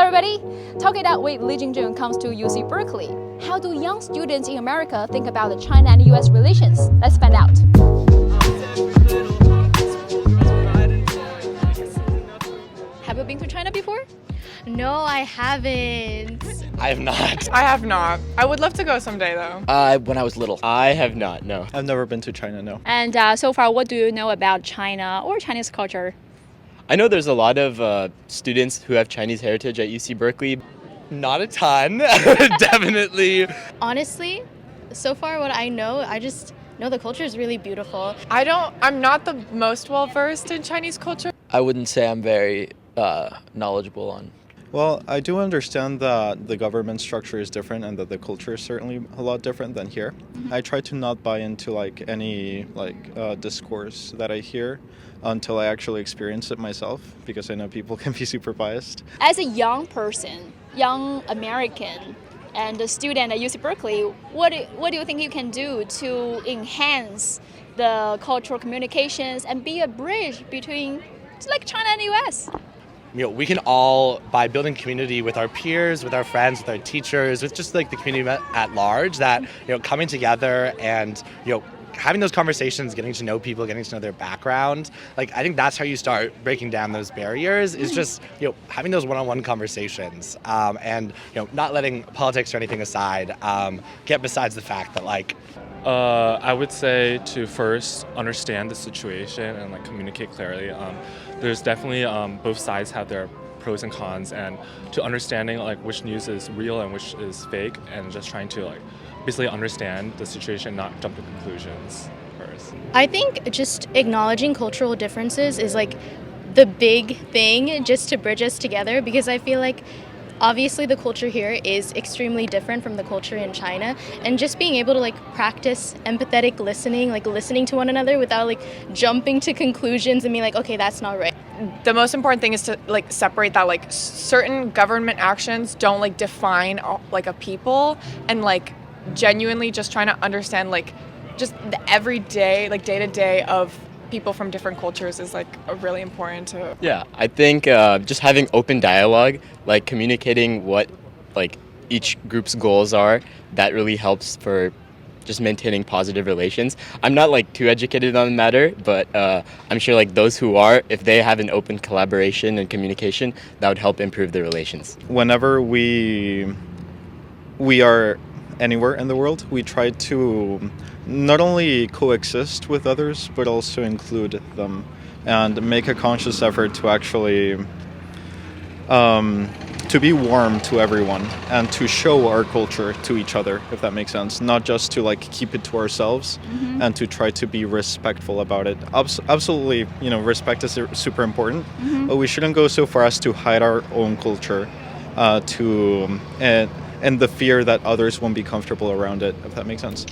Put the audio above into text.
everybody! Talk It Out with Jingjing comes to UC Berkeley. How do young students in America think about the China and US relations? Let's find out. Have you been to China before? No, I haven't. I have not. I have not. I would love to go someday though. When I was little. I have not, no. I've never been to China, no. And so far, what do you know about China or Chinese culture? I know there's a lot of students who have Chinese heritage at UC Berkeley. Not a ton, definitely. Honestly, so far what I know, I just know the culture is really beautiful. I'm not the most well versed in Chinese culture. I wouldn't say I'm very knowledgeable on. Well, I do understand that the government structure is different and that the culture is certainly a lot different than here. I try to not buy into any discourse that I hear until I actually experience it myself, because I know people can be super biased. As a young person, young American, and a student at UC Berkeley, what do you think you can do to enhance the cultural communications and be a bridge between China and US? We can all, by building community with our peers, with our friends, with our teachers, with just the community at large, that coming together and having those conversations, getting to know people, getting to know their background. I think that's how you start breaking down those barriers, is just having those one-on-one conversations, and not letting politics or anything aside, get besides the fact that I would say to first understand the situation and communicate clearly. There's definitely both sides have their pros and cons, and to understanding which news is real and which is fake, and just trying to basically understand the situation, not jump to conclusions first. I think just acknowledging cultural differences is the big thing just to bridge us together, because I feel obviously the culture here is extremely different from the culture in China, and just being able to practice empathetic listening, listening to one another without jumping to conclusions and being okay, that's not right. The most important thing is to separate that certain government actions don't define a people, and genuinely just trying to understand just the everyday day-to-day of people from different cultures is really important to. Yeah, I think just having open dialogue, communicating what each group's goals are, that really helps for just maintaining positive relations. I'm not too educated on the matter, but I'm sure those who are, if they have an open collaboration and communication, that would help improve the relations. Whenever we are anywhere in the world, we try to not only coexist with others, but also include them and make a conscious effort to actually to be warm to everyone and to show our culture to each other, if that makes sense. Not just to keep it to ourselves, and to try to be respectful about it. Absolutely, respect is super important, but we shouldn't go so far as to hide our own culture and the fear that others won't be comfortable around it, if that makes sense.